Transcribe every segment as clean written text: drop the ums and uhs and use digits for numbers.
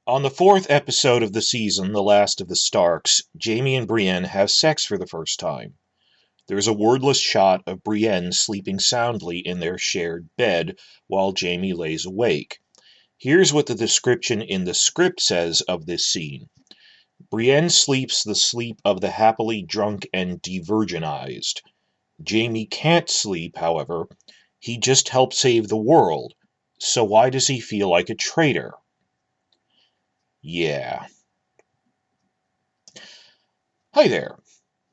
On the fourth episode of the season, The Last of the Starks, Jaime and Brienne have sex for the first time. There's a wordless shot of Brienne sleeping soundly in their shared bed while Jaime lays awake. Here's what the description in the script says of this scene. Brienne sleeps the sleep of the happily drunk and de-virginized. Jaime can't sleep, however. He just helped save the world. So why does he feel like a traitor? Yeah. Hi there.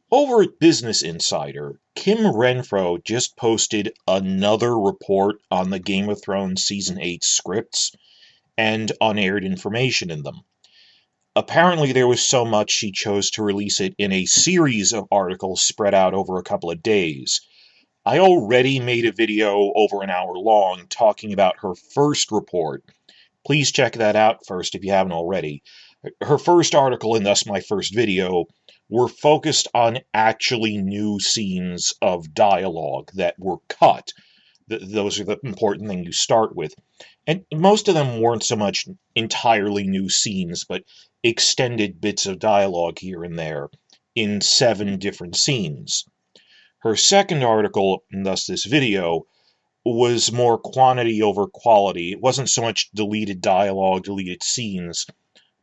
Over at Business Insider, Kim Renfro just posted another report on the Game of Thrones Season 8 scripts and unaired information in them. Apparently there was so much she chose to release it in a series of articles spread out over a couple of days. I already made a video over an hour long talking about her first report. Please check that out first if you haven't already. Her first article, and thus my first video, were focused on actually new scenes of dialogue that were cut. Those are the important thing you start with. And most of them weren't so much entirely new scenes, but extended bits of dialogue here and there in 7 different scenes. Her second article, and thus this video, was more quantity over quality. It wasn't so much deleted dialogue, deleted scenes,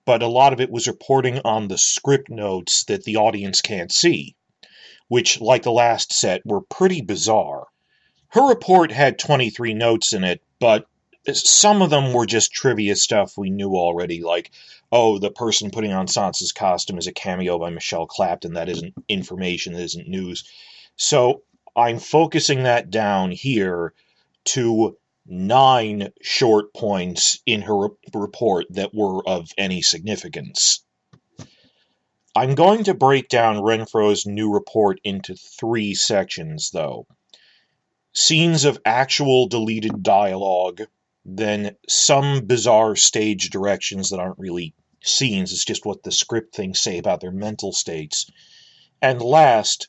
but a lot of it was reporting on the script notes that the audience can't see, which, like the last set, were pretty bizarre. Her report had 23 notes in it, but some of them were just trivia stuff we knew already, like, oh, the person putting on Sansa's costume is a cameo by Michelle Clapton. That isn't information, that isn't news. So I'm focusing that down here to 9 short points in her report that were of any significance. I'm going to break down Renfro's new report into 3 sections, though. Scenes of actual deleted dialogue, then some bizarre stage directions that aren't really scenes, it's just what the script things say about their mental states. And last,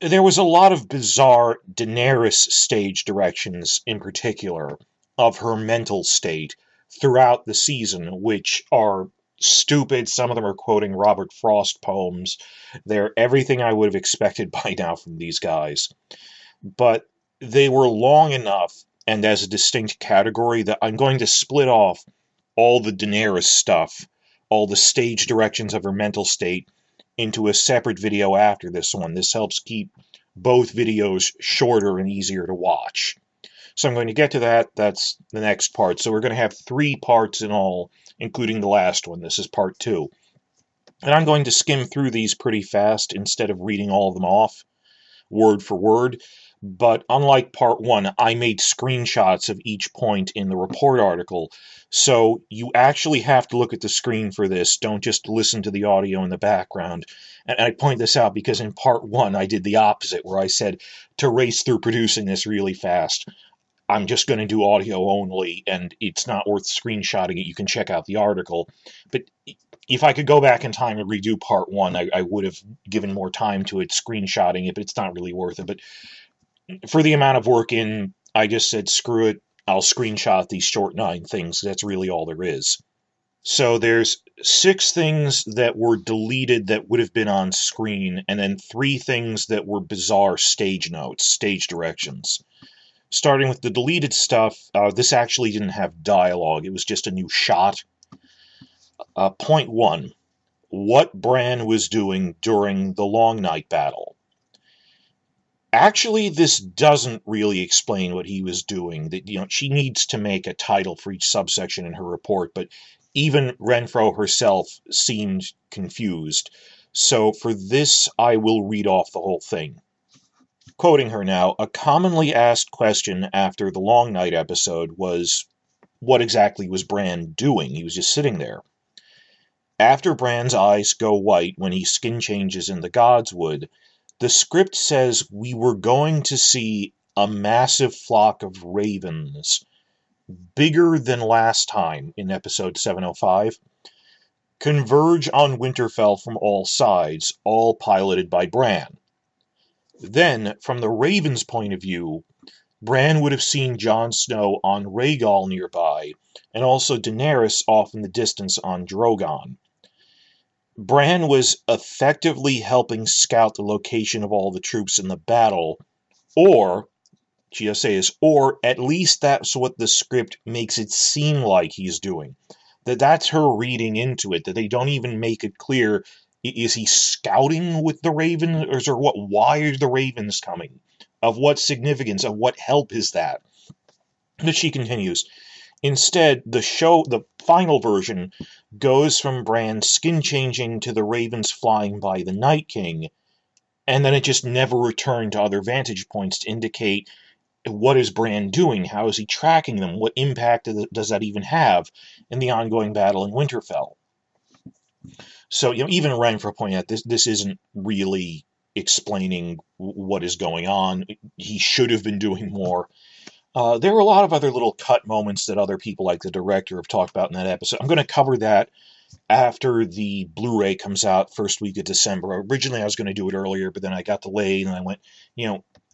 there was a lot of bizarre Daenerys stage directions, in particular, of her mental state throughout the season, which are stupid. Some of them are quoting Robert Frost poems. They're everything I would have expected by now from these guys. But they were long enough, and as a distinct category, that I'm going to split off all the Daenerys stuff, all the stage directions of her mental state, into a separate video after this one. This helps keep both videos shorter and easier to watch. So I'm going to get to that. That's the next part. So we're going to have 3 parts in all, including the last one. This is part 2. And I'm going to skim through these pretty fast instead of reading all of them off, word for word. But unlike part 1, I made screenshots of each point in the report article, so you actually have to look at the screen for this. Don't just listen to the audio in the background. And I point this out because in part 1 I did the opposite, where I said to race through producing this really fast. I'm just going to do audio only, and it's not worth screenshotting it. You can check out the article. But if I could go back in time and redo part 1, I would have given more time to it, screenshotting it, but it's not really worth it. But for the amount of work in, I just said, screw it, I'll screenshot these short 9 things. That's really all there is. So there's 6 things that were deleted that would have been on screen, and then 3 things that were bizarre stage notes, stage directions. Starting with the deleted stuff, this actually didn't have dialogue. It was just a new shot. Point 1. What Bran was doing during the Long Night battle. Actually, this doesn't really explain what he was doing. That, she needs to make a title for each subsection in her report, but even Renfro herself seemed confused. So for this, I will read off the whole thing. Quoting her now, a commonly asked question after the Long Night episode was, what exactly was Bran doing? He was just sitting there. After Bran's eyes go white when he skin changes in the Godswood, the script says we were going to see a massive flock of ravens, bigger than last time in episode 705, converge on Winterfell from all sides, all piloted by Bran. Then, from the ravens' point of view, Bran would have seen Jon Snow on Rhaegal nearby, and also Daenerys off in the distance on Drogon. Bran was effectively helping scout the location of all the troops in the battle, or, she does say this, or at least that's what the script makes it seem like he's doing. That's her reading into it, that they don't even make it clear, is he scouting with the Ravens, or what? Why are the Ravens coming? Of what significance? Of what help is that? But she continues, instead, the final version, goes from Bran skin changing to the ravens flying by the Night King, and then it just never returned to other vantage points to indicate what is Bran doing, how is he tracking them, what impact does that even have in the ongoing battle in Winterfell. So, even Renfro pointed out this isn't really explaining what is going on. He should have been doing more. There are a lot of other little cut moments that other people, like the director, have talked about in that episode. I'm going to cover that after the Blu-ray comes out first week of December. Originally, I was going to do it earlier, but then I got delayed, and I went,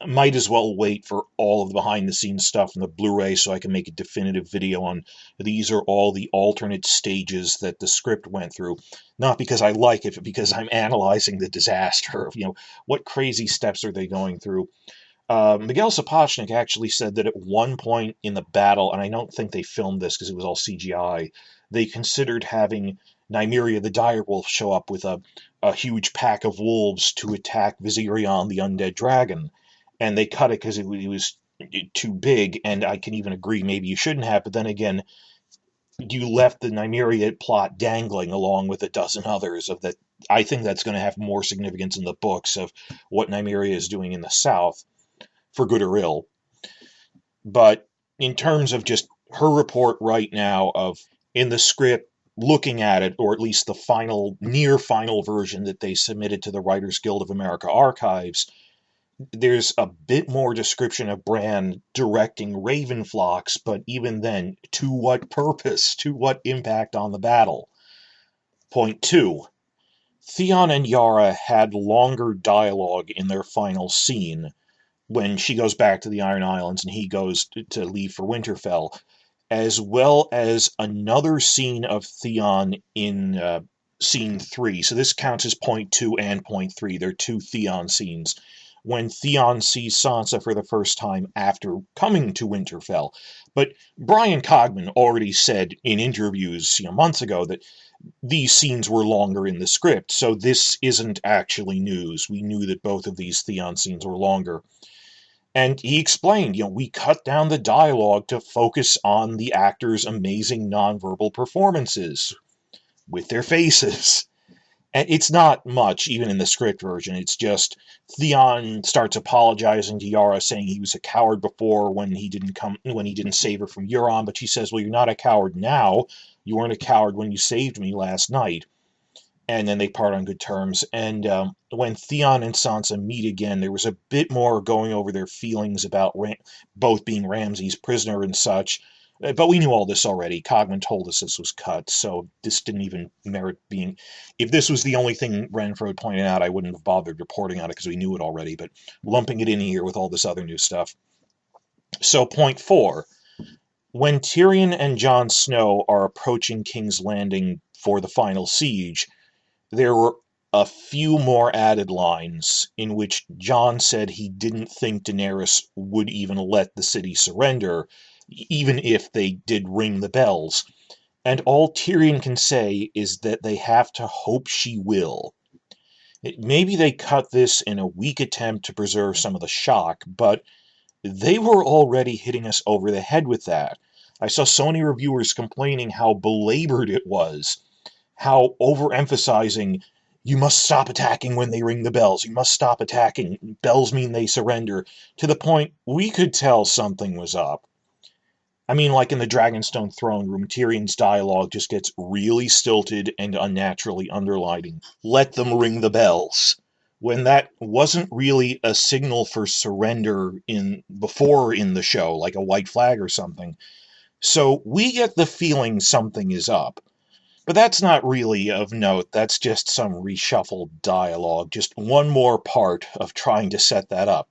might as well wait for all of the behind-the-scenes stuff in the Blu-ray so I can make a definitive video on these are all the alternate stages that the script went through. Not because I like it, but because I'm analyzing the disaster of, what crazy steps are they going through. Miguel Sapochnik actually said that at one point in the battle, and I don't think they filmed this because it was all CGI, they considered having Nymeria the direwolf show up with a huge pack of wolves to attack Viserion the undead dragon. And they cut it because it was too big, and I can even agree maybe you shouldn't have, but then again, you left the Nymeria plot dangling along with a dozen others of that. I think that's going to have more significance in the books of what Nymeria is doing in the south, for good or ill. But in terms of just her report right now of, in the script, looking at it, or at least the near final version that they submitted to the Writers Guild of America archives, there's a bit more description of Bran directing raven flocks, but even then, to what purpose? To what impact on the battle? Point 2. Theon and Yara had longer dialogue in their final scene, when she goes back to the Iron Islands and he goes to leave for Winterfell, as well as another scene of Theon in scene 3. So this counts as point 2 and point 3. They're two Theon scenes. When Theon sees Sansa for the first time after coming to Winterfell. But Brian Cogman already said in interviews months ago that these scenes were longer in the script, so this isn't actually news. We knew that both of these Theon scenes were longer. And he explained, we cut down the dialogue to focus on the actors' amazing nonverbal performances with their faces. And it's not much, even in the script version. It's just Theon starts apologizing to Yara, saying he was a coward before when he didn't save her from Euron. But she says, "Well, you're not a coward now. You weren't a coward when you saved me last night." And then they part on good terms. And when Theon and Sansa meet again, there was a bit more going over their feelings about both being Ramsay's prisoner and such. But we knew all this already. Cogman told us this was cut, so this didn't even merit being... If this was the only thing Renfro pointed out, I wouldn't have bothered reporting on it because we knew it already, but lumping it in here with all this other new stuff. So, point 4. When Tyrion and Jon Snow are approaching King's Landing for the final siege, there were a few more added lines in which Jon said he didn't think Daenerys would even let the city surrender, even if they did ring the bells. And all Tyrion can say is that they have to hope she will. Maybe they cut this in a weak attempt to preserve some of the shock, but they were already hitting us over the head with that. I saw so many reviewers complaining how belabored it was, how overemphasizing, you must stop attacking when they ring the bells, you must stop attacking, bells mean they surrender, to the point we could tell something was up. I mean, like in the Dragonstone throne room, Tyrion's dialogue just gets really stilted and unnaturally underlining. Let them ring the bells. When that wasn't really a signal for surrender before in the show, like a white flag or something. So we get the feeling something is up. But that's not really of note. That's just some reshuffled dialogue. Just one more part of trying to set that up.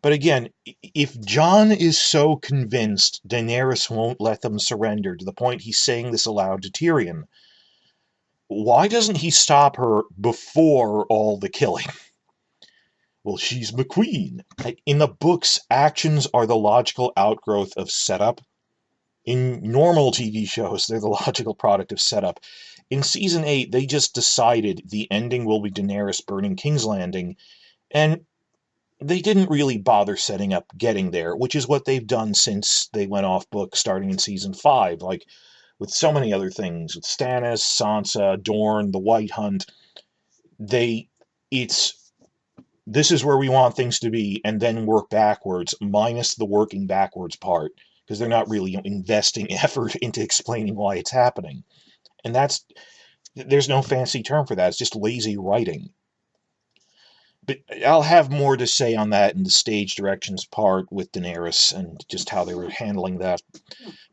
But again, if Jon is so convinced Daenerys won't let them surrender to the point he's saying this aloud to Tyrion, why doesn't he stop her before all the killing? Well, she's McQueen. In the books, actions are the logical outgrowth of setup. In normal TV shows, they're the logical product of setup. In season 8, they just decided the ending will be Daenerys burning King's Landing, and they didn't really bother setting up getting there, which is what they've done since they went off book starting in season 5, like with so many other things, with Stannis, Sansa, Dorne, the White Hunt. It's this is where we want things to be, and then work backwards, minus the working backwards part, because they're not really investing effort into explaining why it's happening. And there's no fancy term for that. It's just lazy writing. But I'll have more to say on that in the stage directions part with Daenerys and just how they were handling that.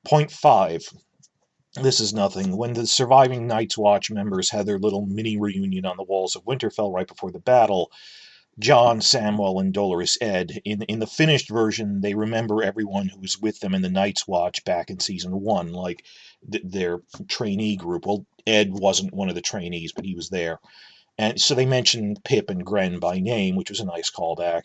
Point 5. This is nothing. When the surviving Night's Watch members had their little mini reunion on the walls of Winterfell right before the battle, Jon, Samwell, and Dolorous Ed. In the finished version, they remember everyone who was with them in the Night's Watch back in season 1, like their trainee group. Well, Ed wasn't one of the trainees, but he was there. And so they mentioned Pip and Gren by name, which was a nice callback.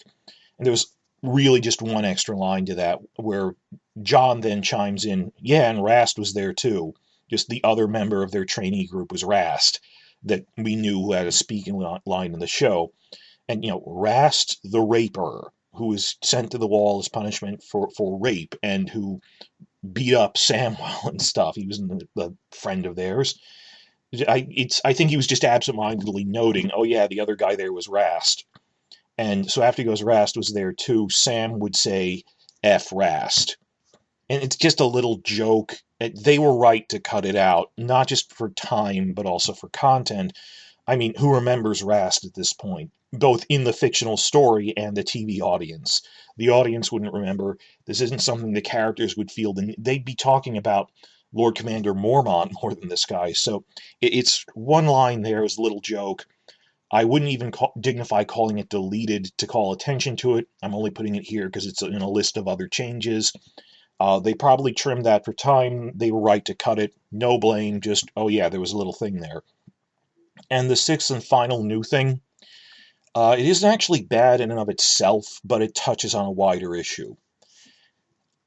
And there was really just one extra line to that, where Jon then chimes in, yeah, and Rast was there too. Just the other member of their trainee group was Rast, that we knew who had a speaking line in the show. And, Rast the Raper, who was sent to the wall as punishment for rape and who beat up Samwell and stuff. He was the friend of theirs. I think he was just absentmindedly noting, oh yeah, the other guy there was Rast. And so after he goes, Rast was there too, Sam would say, F Rast. And it's just a little joke. They were right to cut it out, not just for time, but also for content. I mean, who remembers Rast at this point? Both in the fictional story and the TV audience. The audience wouldn't remember. This isn't something the characters would feel. They'd be talking about Lord Commander Mormont more than this guy. So it's one line there as a little joke. I wouldn't even dignify calling it deleted to call attention to it. I'm only putting it here because it's in a list of other changes. They probably trimmed that for time. They were right to cut it. No blame, just, oh yeah, there was a little thing there. And the sixth and final new thing, it isn't actually bad in and of itself, but it touches on a wider issue.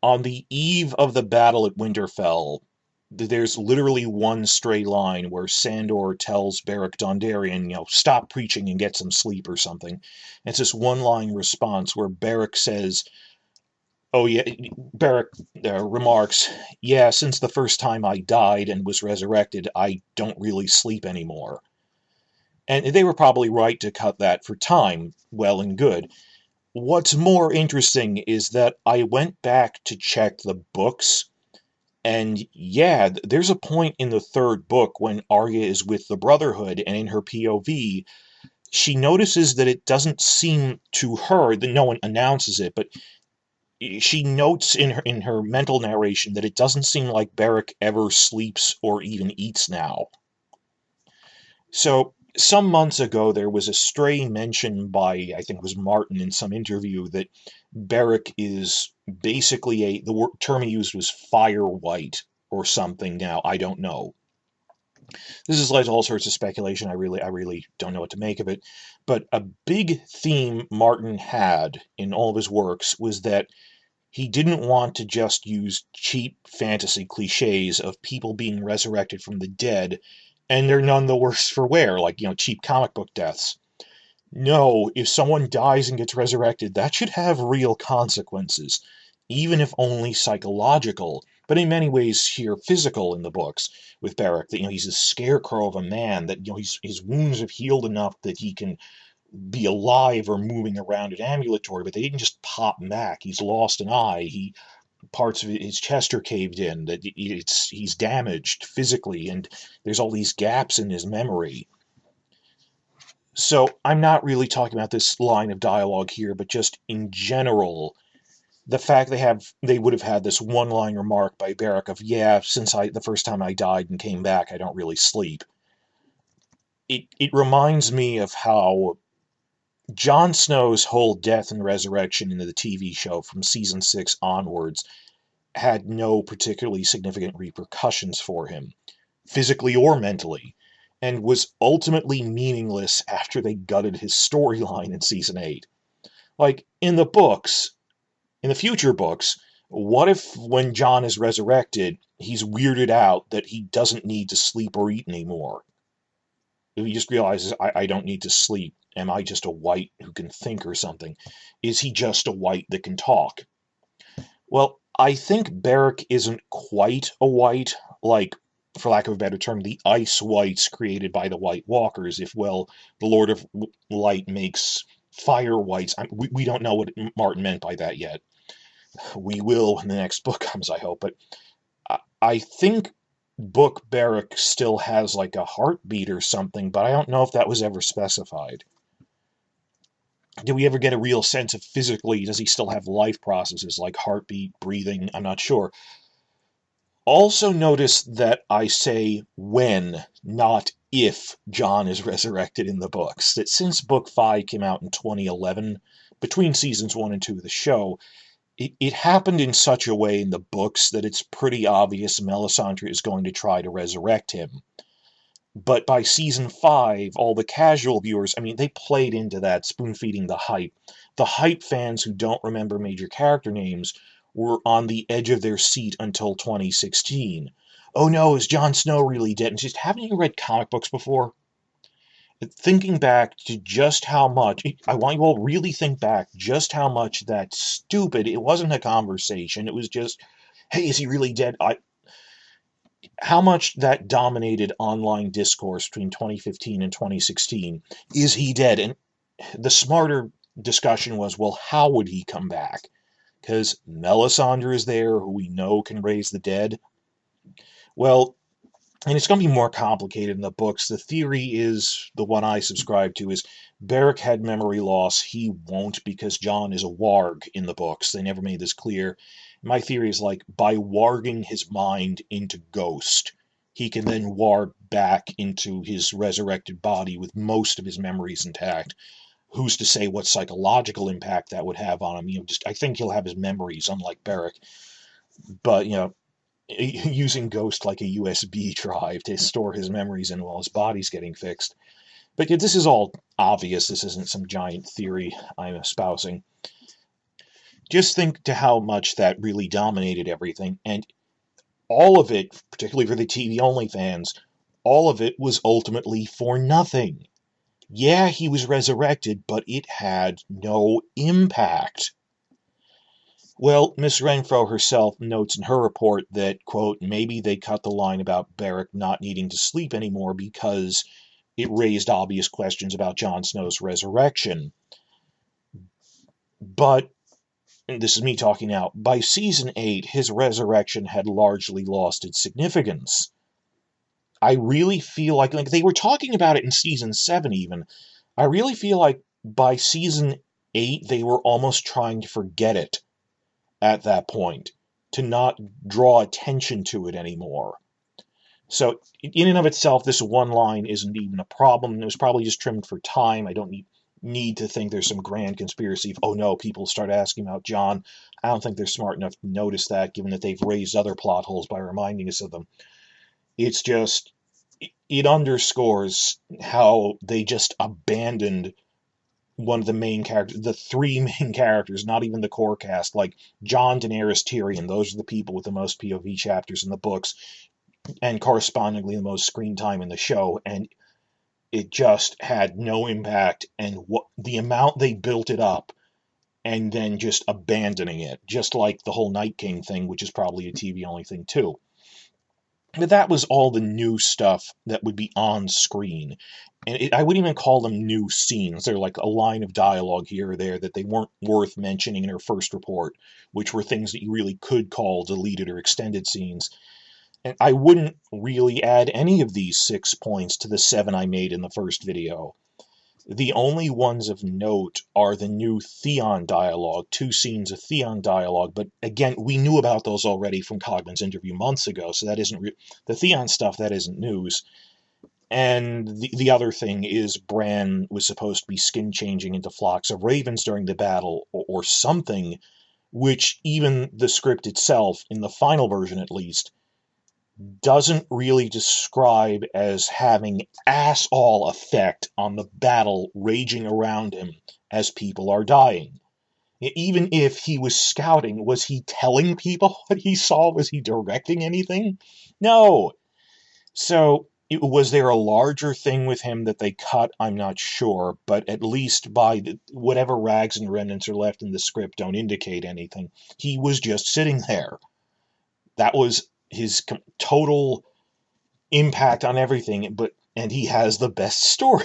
On the eve of the battle at Winterfell, there's literally one stray line where Sandor tells Beric Dondarrion, stop preaching and get some sleep or something. And it's this one-line response where Beric says, oh yeah, Beric remarks, yeah, since the first time I died and was resurrected, I don't really sleep anymore. And they were probably right to cut that for time, well and good. What's more interesting is that I went back to check the books, and yeah, there's a point in the third book when Arya is with the Brotherhood, and in her POV, she notices that it doesn't seem to her, that no one announces it, but she notes in her mental narration that it doesn't seem like Beric ever sleeps or even eats now. So some months ago, there was a stray mention by, I think it was Martin in some interview, that Beric is basically the term he used was fire white or something. Now, I don't know. This has led to all sorts of speculation. I really don't know what to make of it. But a big theme Martin had in all of his works was that he didn't want to just use cheap fantasy cliches of people being resurrected from the dead, and they're none the worse for wear, like, cheap comic book deaths. No, if someone dies and gets resurrected, that should have real consequences, even if only psychological, but in many ways here physical in the books with Beric, that, he's a scarecrow of a man, that, his wounds have healed enough that he can be alive or moving around and ambulatory, but they didn't just pop back. He's lost an eye. Parts of his chest are caved in, that he's damaged physically, and there's all these gaps in his memory. So I'm not really talking about this line of dialogue here, but just in general, the fact they would have had this one-line remark by Beric of, yeah, since the first time I died and came back, I don't really sleep. It reminds me of how Jon Snow's whole death and resurrection into the TV show from season 6 onwards had no particularly significant repercussions for him, physically or mentally, and was ultimately meaningless after they gutted his storyline in season 8. Like, in the future books, what if when Jon is resurrected, he's weirded out that he doesn't need to sleep or eat anymore? If he just realizes, I don't need to sleep. Am I just a white who can think or something? Is he just a white that can talk? Well, I think Beric isn't quite a white, like, for lack of a better term, the ice whites created by the White Walkers. If, well, the Lord of Light makes fire whites. We don't know what Martin meant by that yet. We will when the next book comes, I hope. But I think book Beric still has like a heartbeat or something, but I don't know if that was ever specified. Did we ever get a real sense of physically, does he still have life processes like heartbeat, breathing? I'm not sure. Also notice that I say when, not if, Jon is resurrected in the books. That since book 5 came out in 2011, between seasons 1 and 2 of the show, it happened in such a way in the books that it's pretty obvious Melisandre is going to try to resurrect him. But by season 5, all the casual viewers, I mean, they played into that, spoon-feeding the hype. The hype fans who don't remember major character names were on the edge of their seat until 2016. Oh no, is Jon Snow really dead? And just, haven't you read comic books before? Thinking back to just how much, I want you all really think back just how much that stupid, it wasn't a conversation, it was just, hey, is he really dead? How much that dominated online discourse between 2015 and 2016. Is he dead? And the smarter discussion was, well, how would he come back? Because Melisandre is there, who we know can raise the dead. Well, and it's going to be more complicated in the books. The theory is, the one I subscribe to, is Beric had memory loss. He won't because Jon is a warg in the books. They never made this clear. My theory is like, by warging his mind into ghost, he can then warg back into his resurrected body with most of his memories intact. Who's to say what psychological impact that would have on him? I think he'll have his memories, unlike Beric. But, using Ghost like a USB drive to store his memories in while his body's getting fixed. But this is all obvious. This isn't some giant theory I'm espousing. Just think to how much that really dominated everything, and all of it, particularly for the TV-only fans, all of it was ultimately for nothing. Yeah, he was resurrected, but it had no impact. Well, Miss Renfro herself notes in her report that, quote, maybe they cut the line about Beric not needing to sleep anymore because it raised obvious questions about Jon Snow's resurrection. But, and this is me talking now, by season 8, his resurrection had largely lost its significance. I really feel like they were talking about it in season 7 even. I really feel like by season 8, they were almost trying to forget it at that point, to not draw attention to it anymore. So, in and of itself, this one line isn't even a problem. It was probably just trimmed for time. I don't need to think there's some grand conspiracy of, oh no, people start asking about Jon. I don't think they're smart enough to notice that, given that they've raised other plot holes by reminding us of them. It's just, it underscores how they just abandoned one of the main characters, the three main characters, not even the core cast, like Jon, Daenerys, Tyrion. Those are the people with the most POV chapters in the books, and correspondingly the most screen time in the show. And it just had no impact. And the amount they built it up, and then just abandoning it, just like the whole Night King thing, which is probably a TV only thing too. But that was all the new stuff that would be on screen. And I wouldn't even call them new scenes. They're like a line of dialogue here or there that they weren't worth mentioning in her first report, which were things that you really could call deleted or extended scenes. And I wouldn't really add any of these 6 points to the 7 I made in the first video. The only ones of note are the new Theon dialogue, 2 scenes of Theon dialogue, but again, we knew about those already from Cogman's interview months ago, so that isn't the Theon stuff, that isn't news. And the other thing is Bran was supposed to be skin changing into flocks of ravens during the battle, or something, which even the script itself, in the final version at least, doesn't really describe as having ass-all effect on the battle raging around him as people are dying. Even if he was scouting, was he telling people what he saw? Was he directing anything? No. So, was there a larger thing with him that they cut? I'm not sure, but at least by whatever rags and remnants are left in the script don't indicate anything. He was just sitting there. That was his total impact on everything, and he has the best story.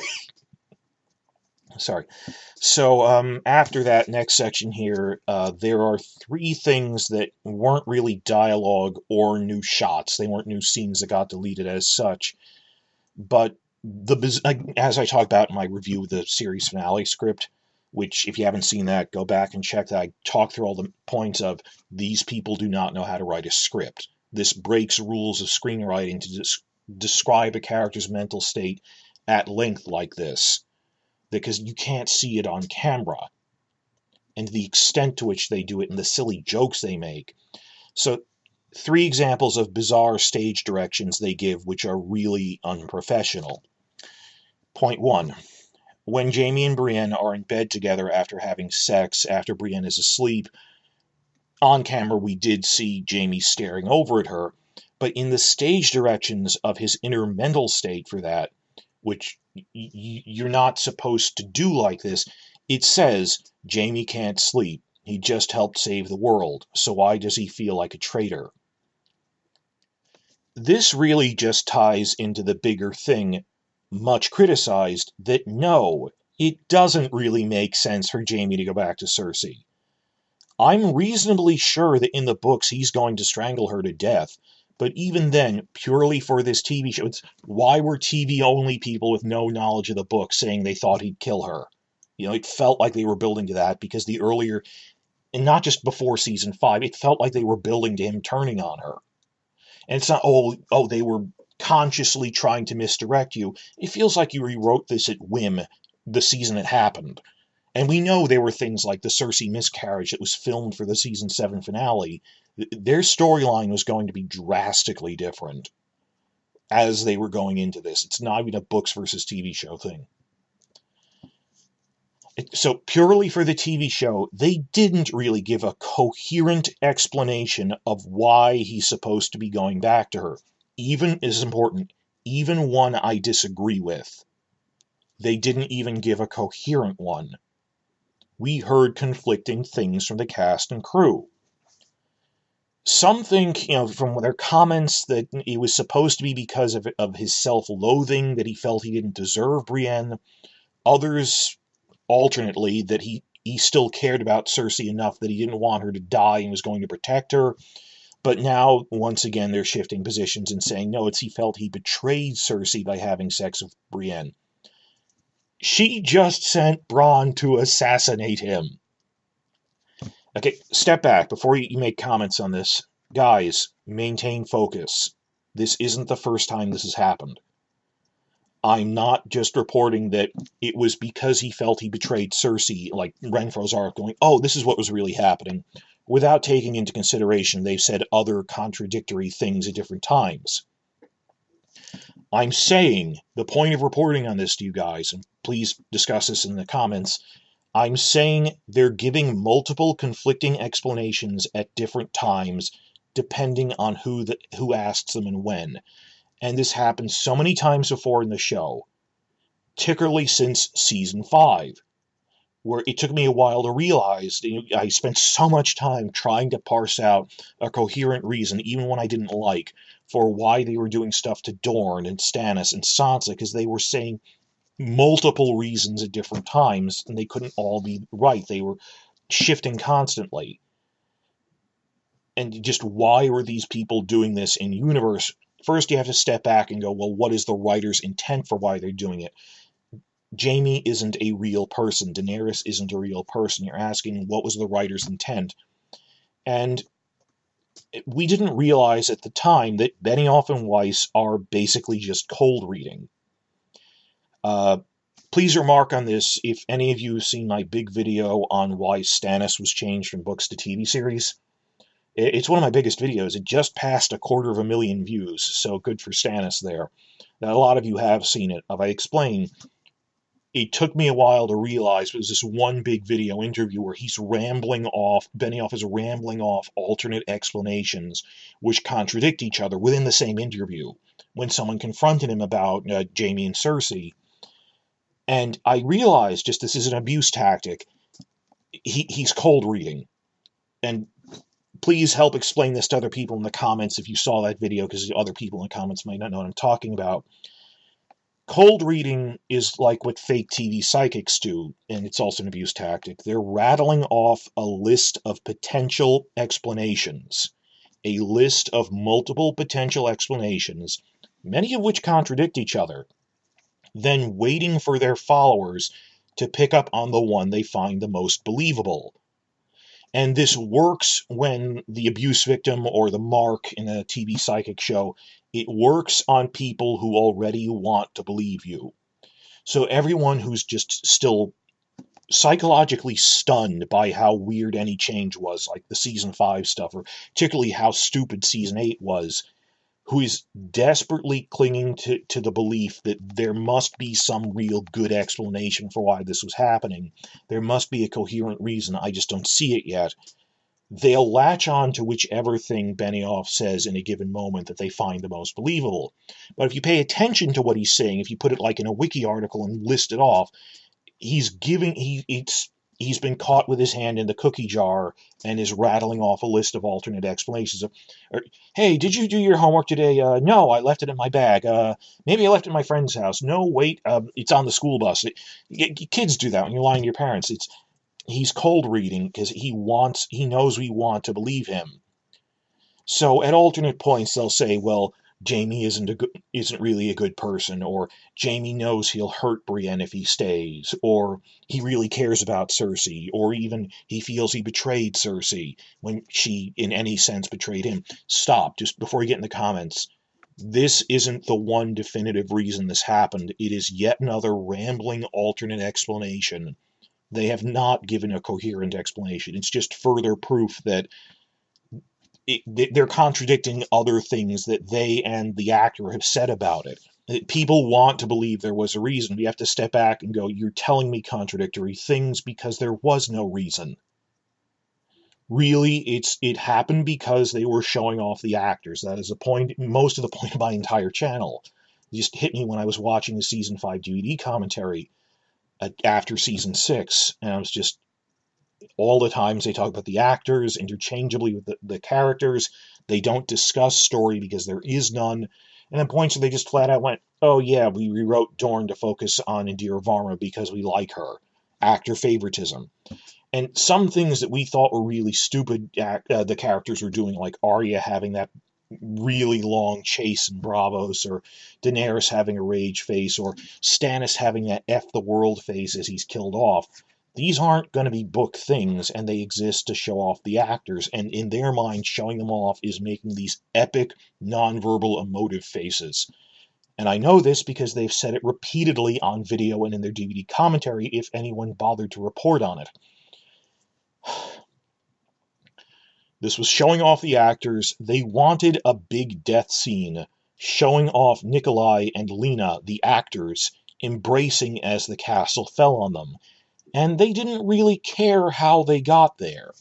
Sorry. So after that next section here, there are three things that weren't really dialogue or new shots. They weren't new scenes that got deleted as such. But as I talked about in my review of the series finale script, which if you haven't seen that, go back and check that. I talk through all the points of these people do not know how to write a script. This breaks rules of screenwriting to describe a character's mental state at length like this, because you can't see it on camera, and the extent to which they do it and the silly jokes they make. So, three examples of bizarre stage directions they give which are really unprofessional. Point one. When Jaime and Brienne are in bed together after having sex, after Brienne is asleep, on camera we did see Jaime staring over at her, but in the stage directions of his inner mental state for that, which you're not supposed to do like this, it says Jaime can't sleep. He just helped save the world, so why does he feel like a traitor? This really just ties into the bigger thing, much criticized, that no, it doesn't really make sense for Jaime to go back to Cersei. I'm reasonably sure that in the books he's going to strangle her to death, but even then, purely for this TV show, why were TV-only people with no knowledge of the book saying they thought he'd kill her? It felt like they were building to that because the earlier, and not just before season 5, it felt like they were building to him turning on her. And it's not, they were consciously trying to misdirect you. It feels like you rewrote this at whim the season it happened. And we know there were things like the Cersei miscarriage that was filmed for the season 7 finale. Their storyline was going to be drastically different as they were going into this. It's not even a books versus TV show thing. So purely for the TV show, they didn't really give a coherent explanation of why he's supposed to be going back to her. Even is important, even one I disagree with. They didn't even give a coherent one. We heard conflicting things from the cast and crew. Some think, from their comments, that it was supposed to be because of his self-loathing, that he felt he didn't deserve Brienne. Others, alternately, that he still cared about Cersei enough that he didn't want her to die and was going to protect her. But now, once again, they're shifting positions and saying, no, he felt he betrayed Cersei by having sex with Brienne. She just sent Bran to assassinate him. Okay, step back before you make comments on this. Guys, maintain focus. This isn't the first time this has happened. I'm not just reporting that it was because he felt he betrayed Cersei, like Renfro's arc, going, oh, this is what was really happening, without taking into consideration they've said other contradictory things at different times. I'm saying, the point of reporting on this to you guys, and please discuss this in the comments, I'm saying they're giving multiple conflicting explanations at different times, depending on who asks them and when. And this happened so many times before in the show, particularly since season 5, where it took me a while to realize. I spent so much time trying to parse out a coherent reason, even when I didn't like, for why they were doing stuff to Dorne and Stannis and Sansa, because they were saying multiple reasons at different times, and they couldn't all be right. They were shifting constantly. And just why were these people doing this in universe? First, you have to step back and go, well, what is the writer's intent for why they're doing it? Jaime isn't a real person. Daenerys isn't a real person. You're asking, what was the writer's intent? And we didn't realize at the time that Benioff and Weiss are basically just cold reading. Please remark on this if any of you have seen my big video on why Stannis was changed from books to TV series. It's one of my biggest videos. It just passed 250,000 views, so good for Stannis there. Now, a lot of you have seen it. If I explain, it took me a while to realize it was this one big video interview where he's rambling off, Benioff is rambling off alternate explanations which contradict each other within the same interview when someone confronted him about Jaime and Cersei. And I realized just this is an abuse tactic. He's cold reading. And please help explain this to other people in the comments if you saw that video, because other people in the comments might not know what I'm talking about. Cold reading is like what fake TV psychics do, and it's also an abuse tactic. They're rattling off a list of potential explanations, a list of multiple potential explanations, many of which contradict each other, then waiting for their followers to pick up on the one they find the most believable. And this works when the abuse victim or the mark in a TV psychic show, it works on people who already want to believe you. So everyone who's just still psychologically stunned by how weird any change was, like the season 5 stuff, or particularly how stupid season 8 was, who is desperately clinging to the belief that there must be some real good explanation for why this was happening. There must be a coherent reason. I just don't see it yet. They'll latch on to whichever thing Benioff says in a given moment that they find the most believable. But if you pay attention to what he's saying, if you put it like in a wiki article and list it off, he's been caught with his hand in the cookie jar and is rattling off a list of alternate explanations. Hey, did you do your homework today? No, I left it in my bag. Maybe I left it in my friend's house. No, wait, it's on the school bus. Kids do that when you're lying to your parents. He's cold reading because he knows we want to believe him. So at alternate points, they'll say, well, Jaime isn't really a good person, or Jaime knows he'll hurt Brienne if he stays, or he really cares about Cersei, or even he feels he betrayed Cersei when she, in any sense, betrayed him. Stop, just before you get in the comments. This isn't the one definitive reason this happened. It is yet another rambling alternate explanation. They have not given a coherent explanation. It's just further proof that they're contradicting other things that they and the actor have said about it. People want to believe there was a reason. We have to step back and go, you're telling me contradictory things because there was no reason. Really, it happened because they were showing off the actors. That is the point, most of the point of my entire channel. It just hit me when I was watching the Season 5 DVD commentary after Season 6, and I was just, all the times they talk about the actors interchangeably with the characters. They don't discuss story because there is none. And at points where they just flat out went, oh yeah, we rewrote Dorne to focus on Indira Varma because we like her. Actor favoritism. And some things that we thought were really stupid, the characters were doing, like Arya having that really long chase in Bravos, or Daenerys having a rage face, or Stannis having that F the world face as he's killed off. These aren't going to be book things, and they exist to show off the actors, and in their mind, showing them off is making these epic, nonverbal, emotive faces. And I know this because they've said it repeatedly on video and in their DVD commentary if anyone bothered to report on it. This was showing off the actors. They wanted a big death scene, showing off Nikolai and Lena, the actors, embracing as the castle fell on them. And they didn't really care how they got there.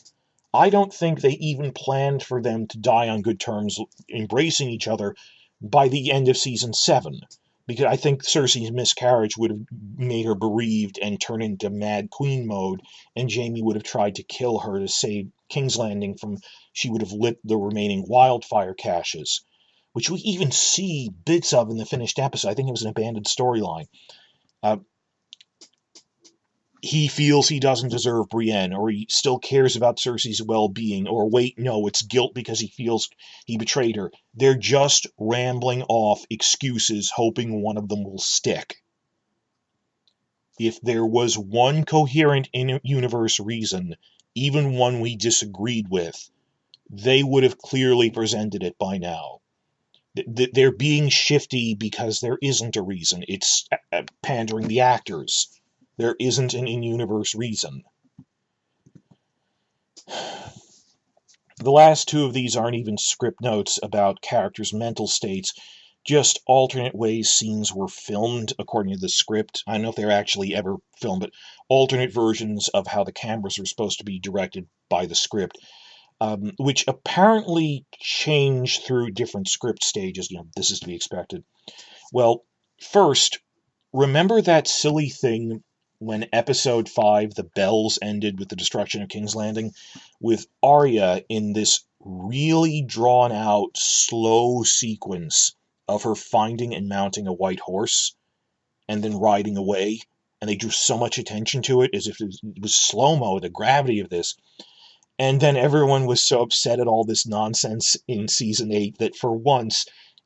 I don't think they even planned for them to die on good terms, embracing each other, by the end of Season 7. Because I think Cersei's miscarriage would have made her bereaved and turn into Mad Queen mode, and Jaime would have tried to kill her to save King's Landing from... She would have lit the remaining wildfire caches, which we even see bits of in the finished episode. I think it was an abandoned storyline. He feels he doesn't deserve Brienne, or he still cares about Cersei's well-being, or wait, no, it's guilt because he feels he betrayed her. They're just rambling off excuses, hoping one of them will stick. If there was one coherent in-universe reason, even one we disagreed with, they would have clearly presented it by now. They're being shifty because there isn't a reason. It's pandering the actors. There isn't an in-universe reason. The last two of these aren't even script notes about characters' mental states, just alternate ways scenes were filmed according to the script. I don't know if they're actually ever filmed, but alternate versions of how the cameras were supposed to be directed by the script, which apparently change through different script stages. This is to be expected. Well, first, remember that silly thing when episode 5, the bells ended with the destruction of King's Landing, with Arya in this really drawn out, slow sequence of her finding and mounting a white horse and then riding away, and they drew so much attention to it as if it was slow-mo, the gravity of this. And then everyone was so upset at all this nonsense in season 8 that for once,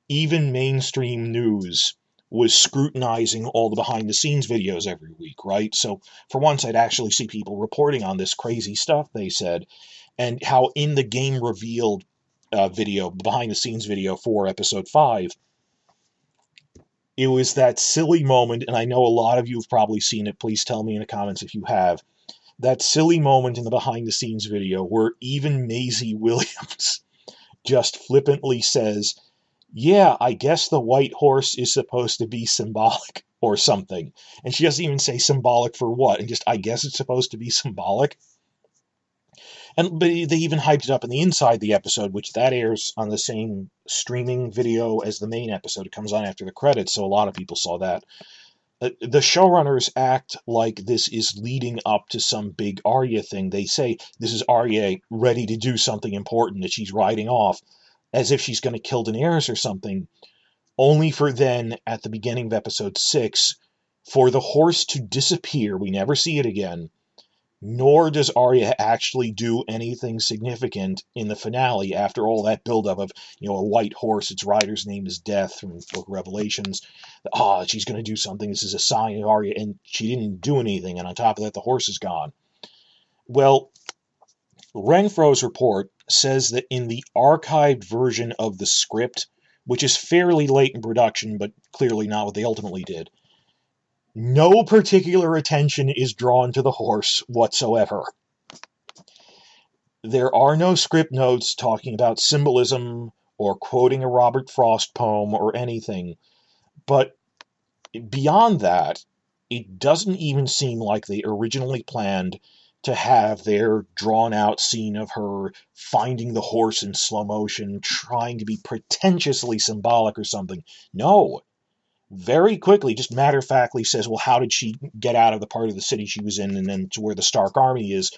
even mainstream news was scrutinizing all the behind-the-scenes videos every week, right? So for once, I'd actually see people reporting on this crazy stuff they said, and how in the game revealed video, behind-the-scenes video for episode 5, it was that silly moment, and I know a lot of you have probably seen it. Please tell me in the comments if you have. That silly moment in the behind-the-scenes video where even Maisie Williams just flippantly says, yeah, I guess the white horse is supposed to be symbolic or something. And she doesn't even say symbolic for what, and just, I guess it's supposed to be symbolic. But they even hyped it up in the inside the episode, which that airs on the same streaming video as the main episode. It comes on after the credits, so a lot of people saw that. The showrunners act like this is leading up to some big Arya thing. They say this is Arya ready to do something important, that she's riding off, as if she's going to kill Daenerys or something, only for then, at the beginning of episode 6, for the horse to disappear. We never see it again, nor does Arya actually do anything significant in the finale after all that buildup of, a white horse, its rider's name is Death from Book of Revelations. She's going to do something, this is a sign of Arya, and she didn't do anything, and on top of that, the horse is gone. Well, Renfro's report says that in the archived version of the script, which is fairly late in production, but clearly not what they ultimately did, no particular attention is drawn to the horse whatsoever. There are no script notes talking about symbolism or quoting a Robert Frost poem or anything, but beyond that, it doesn't even seem like they originally planned to have their drawn-out scene of her finding the horse in slow motion, trying to be pretentiously symbolic or something. No. Very quickly, just matter-of-factly says, well, how did she get out of the part of the city she was in and then to where the Stark army is?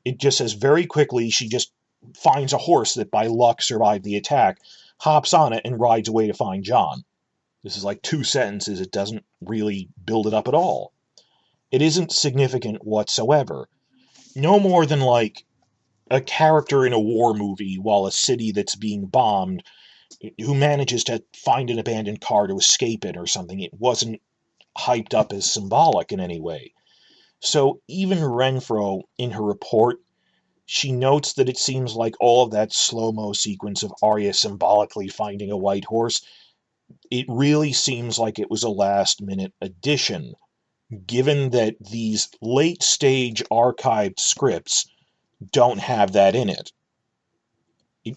It just says very quickly she just finds a horse that by luck survived the attack, hops on it, and rides away to find Jon. This is like 2 sentences. It doesn't really build it up at all. It isn't significant whatsoever. No more than like a character in a war movie while a city that's being bombed who manages to find an abandoned car to escape it or something. It wasn't hyped up as symbolic in any way. So even Renfro, in her report, she notes that it seems like all of that slow-mo sequence of Arya symbolically finding a white horse, it really seems like it was a last-minute addition, given that these late-stage archived scripts don't have that in it.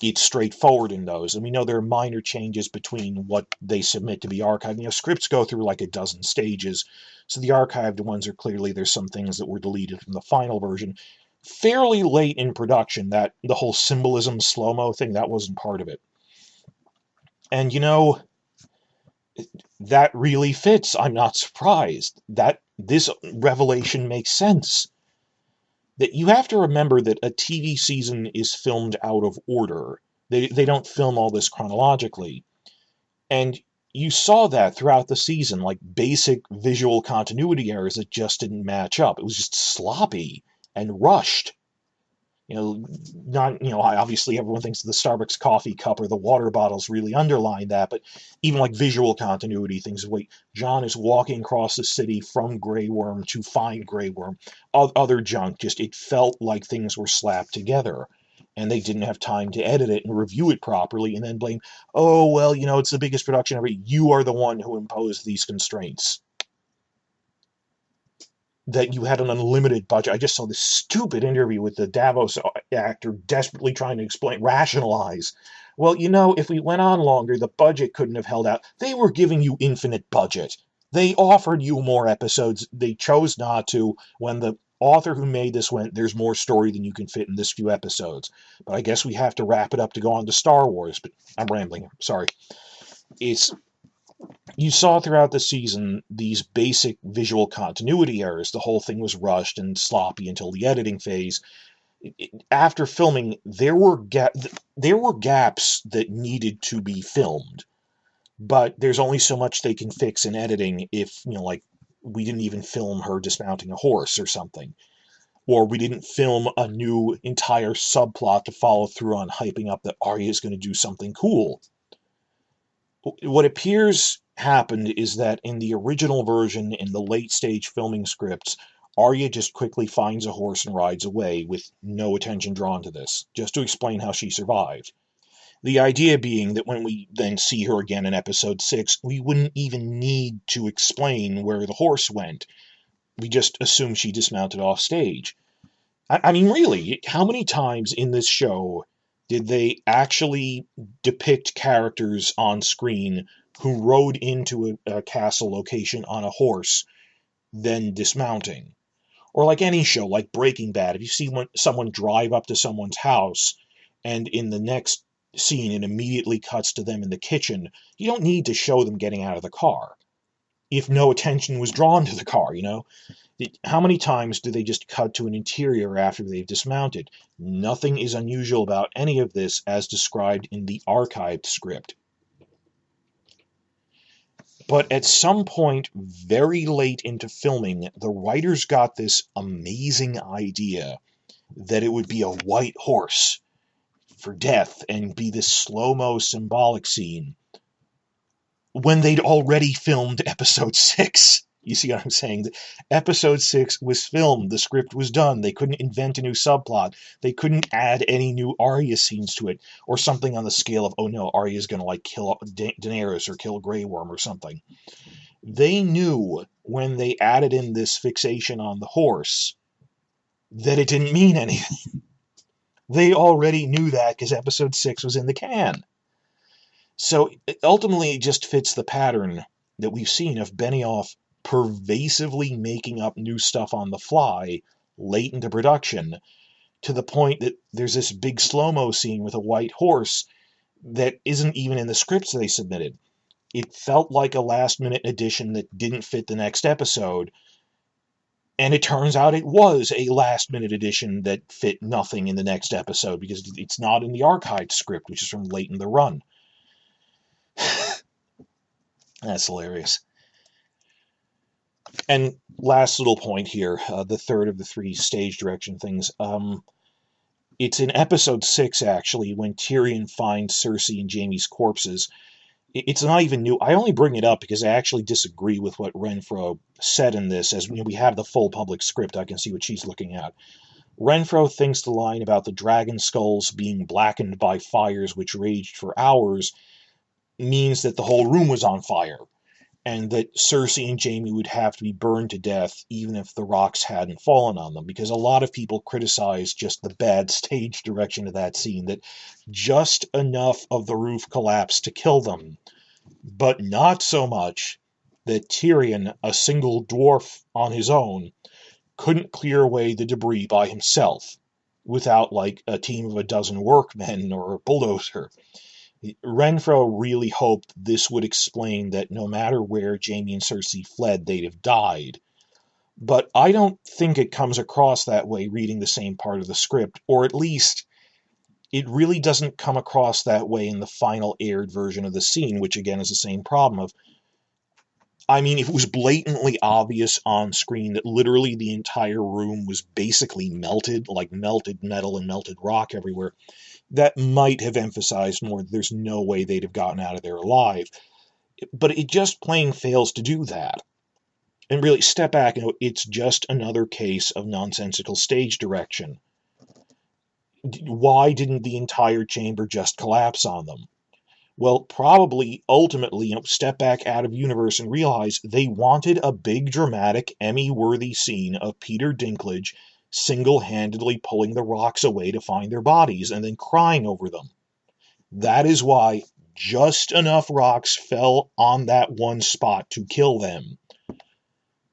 It's straightforward in those, and we know there are minor changes between what they submit to be archived. Scripts go through like a dozen stages, so the archived ones are clearly, there's some things that were deleted from the final version. Fairly late in production, that the whole symbolism slow-mo thing, that wasn't part of it. And that really fits. I'm not surprised that this revelation makes sense. That you have to remember that a TV season is filmed out of order. They don't film all this chronologically. And you saw that throughout the season, like basic visual continuity errors that just didn't match up. It was just sloppy and rushed. Obviously everyone thinks the Starbucks coffee cup or the water bottles really underline that, but even like visual continuity, things like Jon is walking across the city from Grey Worm to find Grey Worm, other junk, just it felt like things were slapped together. and they didn't have time to edit it and review it properly, and then blame, oh, well, it's the biggest production ever. You are the one who imposed these constraints. That you had an unlimited budget. I just saw this stupid interview with the Davos actor desperately trying to rationalize. Well, if we went on longer, the budget couldn't have held out. They were giving you infinite budget. They offered you more episodes. They chose not to when the author who made this went, there's more story than you can fit in this few episodes. But I guess we have to wrap it up to go on to Star Wars. But I'm rambling. Sorry. You saw throughout the season these basic visual continuity errors. The whole thing was rushed and sloppy until the editing phase. After filming, there were gaps that needed to be filmed, but there's only so much they can fix in editing if, like, we didn't even film her dismounting a horse or something, or we didn't film a new entire subplot to follow through on hyping up that Arya is going to do something cool. What appears happened is that in the original version, in the late-stage filming scripts, Arya just quickly finds a horse and rides away with no attention drawn to this, just to explain how she survived. The idea being that when we then see her again in episode 6, we wouldn't even need to explain where the horse went. We just assume she dismounted off stage. I mean, really, how many times in this show did they actually depict characters on screen who rode into a castle location on a horse, then dismounting? Or like any show, like Breaking Bad, if you see someone drive up to someone's house, and in the next scene it immediately cuts to them in the kitchen, you don't need to show them getting out of the car, if no attention was drawn to the car, How many times do they just cut to an interior after they've dismounted? Nothing is unusual about any of this as described in the archived script. But at some point, very late into filming, the writers got this amazing idea that it would be a white horse for death and be this slow-mo symbolic scene when they'd already filmed episode 6. You see what I'm saying? Episode 6 was filmed. The script was done. They couldn't invent a new subplot. They couldn't add any new Arya scenes to it, or something on the scale of, oh no, Arya's going to kill Daenerys or kill Grey Worm or something. They knew when they added in this fixation on the horse that it didn't mean anything. They already knew that because episode 6 was in the can. So ultimately it just fits the pattern that we've seen of Benioff pervasively making up new stuff on the fly late into production, to the point that there's this big slow-mo scene with a white horse that isn't even in the scripts they submitted. It felt like a last-minute addition that didn't fit the next episode, and it turns out it was a last-minute addition that fit nothing in the next episode because it's not in the archived script, which is from late in the run. That's hilarious. And last little point here, the third of the 3 stage direction things. It's in episode 6, actually, when Tyrion finds Cersei and Jaime's corpses. It's not even new. I only bring it up because I actually disagree with what Renfro said in this. As we have the full public script, I can see what she's looking at. Renfro thinks the line about the dragon skulls being blackened by fires which raged for hours means that the whole room was on fire, and that Cersei and Jaime would have to be burned to death even if the rocks hadn't fallen on them, because a lot of people criticize just the bad stage direction of that scene, that just enough of the roof collapsed to kill them, but not so much that Tyrion, a single dwarf on his own, couldn't clear away the debris by himself without a team of a dozen workmen or a bulldozer. Renfro really hoped this would explain that no matter where Jaime and Cersei fled, they'd have died. But I don't think it comes across that way reading the same part of the script, or at least it really doesn't come across that way in the final aired version of the scene, which again is the same problem of, if it was blatantly obvious on screen that literally the entire room was basically melted, like melted metal and melted rock everywhere, that might have emphasized more that there's no way they'd have gotten out of there alive. But it just plain fails to do that. And really, step back, it's just another case of nonsensical stage direction. Why didn't the entire chamber just collapse on them? Well, probably, ultimately, step back out of universe and realize they wanted a big, dramatic, Emmy-worthy scene of Peter Dinklage single-handedly pulling the rocks away to find their bodies and then crying over them. That is why just enough rocks fell on that one spot to kill them,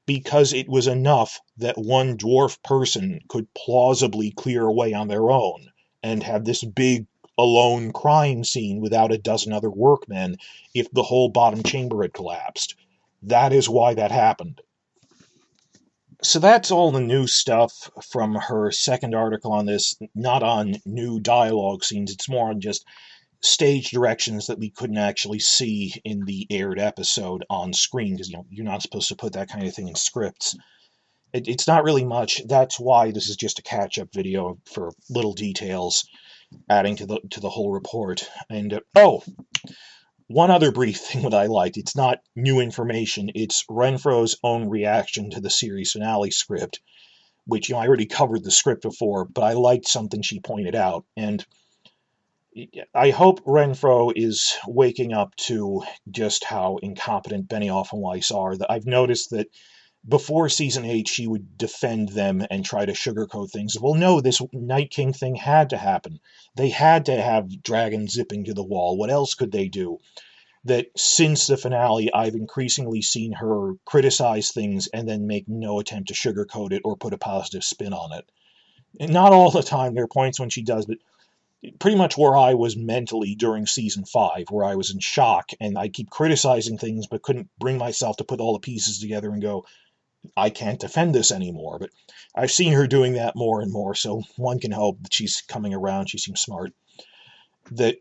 because it was enough that one dwarf person could plausibly clear away on their own and have this big alone crime scene without a dozen other workmen if the whole bottom chamber had collapsed. That is why that happened. So that's all the new stuff from her second article on this, not on new dialogue scenes, it's more on just stage directions that we couldn't actually see in the aired episode on screen, because you're not supposed to put that kind of thing in scripts. It's not really much. That's why this is just a catch-up video for little details, adding to the whole report. And one other brief thing that I liked. It's not new information. It's Renfro's own reaction to the series finale script, which I already covered the script before, but I liked something she pointed out. And I hope Renfro is waking up to just how incompetent Benioff and Weiss are. I've noticed that before season 8, she would defend them and try to sugarcoat things. Well, no, this Night King thing had to happen. They had to have dragons zipping to the wall. What else could they do? That since the finale, I've increasingly seen her criticize things and then make no attempt to sugarcoat it or put a positive spin on it. And not all the time. There are points when she does, but pretty much where I was mentally during season 5, where I was in shock and I keep criticizing things but couldn't bring myself to put all the pieces together and go, I can't defend this anymore. But I've seen her doing that more and more, so one can hope that she's coming around. She seems smart. That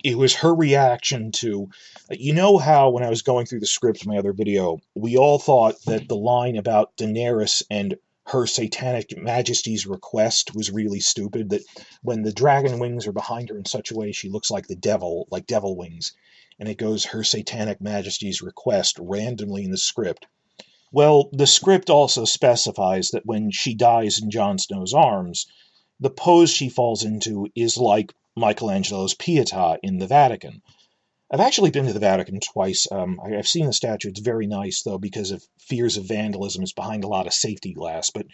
it was her reaction to, how when I was going through the script of my other video, we all thought that the line about Daenerys and her satanic majesty's request was really stupid, that when the dragon wings are behind her in such a way she looks like the devil, like devil wings, and it goes her satanic majesty's request randomly in the script. Well, the script also specifies that when she dies in Jon Snow's arms, the pose she falls into is like Michelangelo's Pietà in the Vatican. I've actually been to the Vatican twice. I've seen the statue. It's very nice, though, because of fears of vandalism. It's behind a lot of safety glass. But,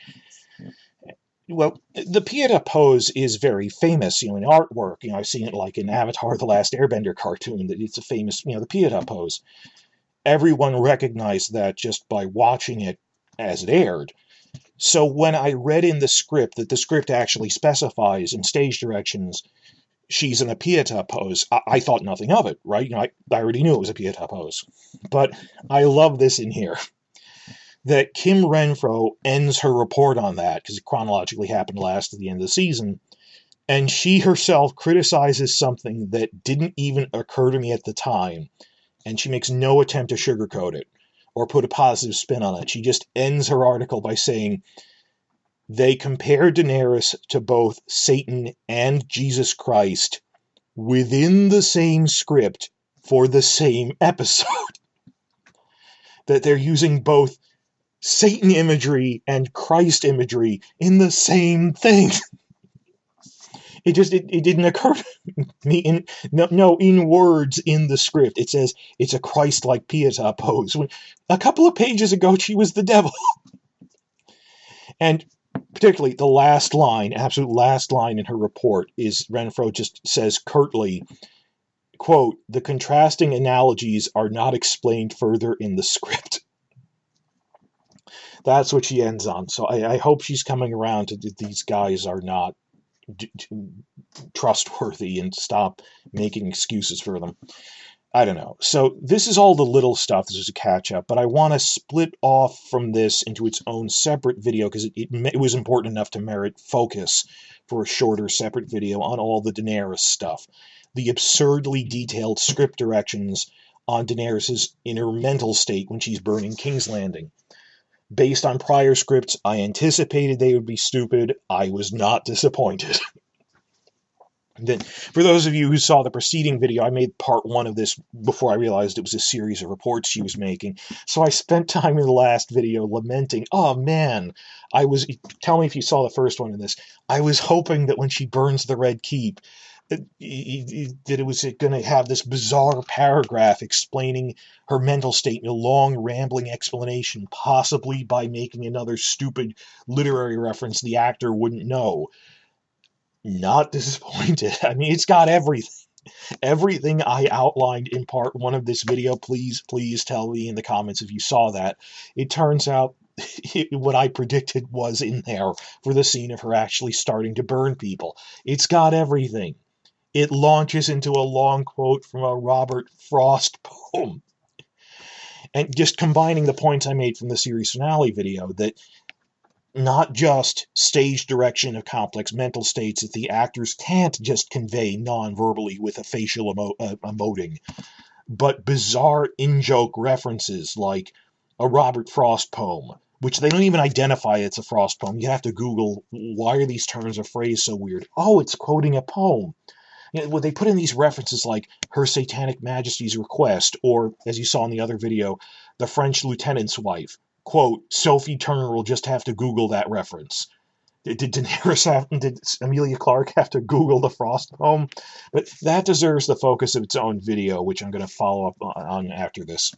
well, the Pietà pose is very famous, in artwork. I've seen it like in Avatar: The Last Airbender cartoon. That it's a famous, the Pietà pose. Everyone recognized that just by watching it as it aired. So when I read in the script that the script actually specifies in stage directions she's in a Pietà pose, I thought nothing of it, right? I already knew it was a Pietà pose. But I love this in here, that Kim Renfro ends her report on that, because it chronologically happened last at the end of the season, and she herself criticizes something that didn't even occur to me at the time, and she makes no attempt to sugarcoat it or put a positive spin on it. She just ends her article by saying, they compare Daenerys to both Satan and Jesus Christ within the same script for the same episode. That they're using both Satan imagery and Christ imagery in the same thing. It didn't occur to me in words in the script. It says it's a Christ-like Pietà pose. When a couple of pages ago she was the devil. And particularly the last line, absolute last line in her report, is Renfro just says curtly, quote, the contrasting analogies are not explained further in the script. That's what she ends on. So I hope she's coming around to these guys are not trustworthy and stop making excuses for them. I don't know. So this is all the little stuff. This is a catch-up, but I want to split off from this into its own separate video because it was important enough to merit focus for a shorter separate video on all the Daenerys stuff. The absurdly detailed script directions on Daenerys' inner mental state when she's burning King's Landing. Based on prior scripts, I anticipated they would be stupid. I was not disappointed. Then, for those of you who saw the preceding video, I made part 1 of this before I realized it was a series of reports she was making. So I spent time in the last video lamenting, oh man, tell me if you saw the first one in this, I was hoping that when she burns the Red Keep, that it was going to have this bizarre paragraph explaining her mental state in a long, rambling explanation, possibly by making another stupid literary reference the actor wouldn't know. Not disappointed. I mean, it's got everything I outlined in part 1 of this video. Please tell me in the comments if you saw that. It turns out what I predicted was in there for the scene of her actually starting to burn people. It's got everything. It launches into a long quote from a Robert Frost poem. And just combining the points I made from the series finale video, that not just stage direction of complex mental states that the actors can't just convey non-verbally with a facial emoting, but bizarre in-joke references like a Robert Frost poem, which they don't even identify it's a Frost poem. You have to Google, why are these turns of phrase so weird? Oh, it's quoting a poem. You know, well, they put in these references like Her Satanic Majesty's Request, or, as you saw in the other video, the French lieutenant's wife. Quote, Sophie Turner will just have to Google that reference. Did Emilia Clarke have to Google the Frost poem? But that deserves the focus of its own video, which I'm going to follow up on after this.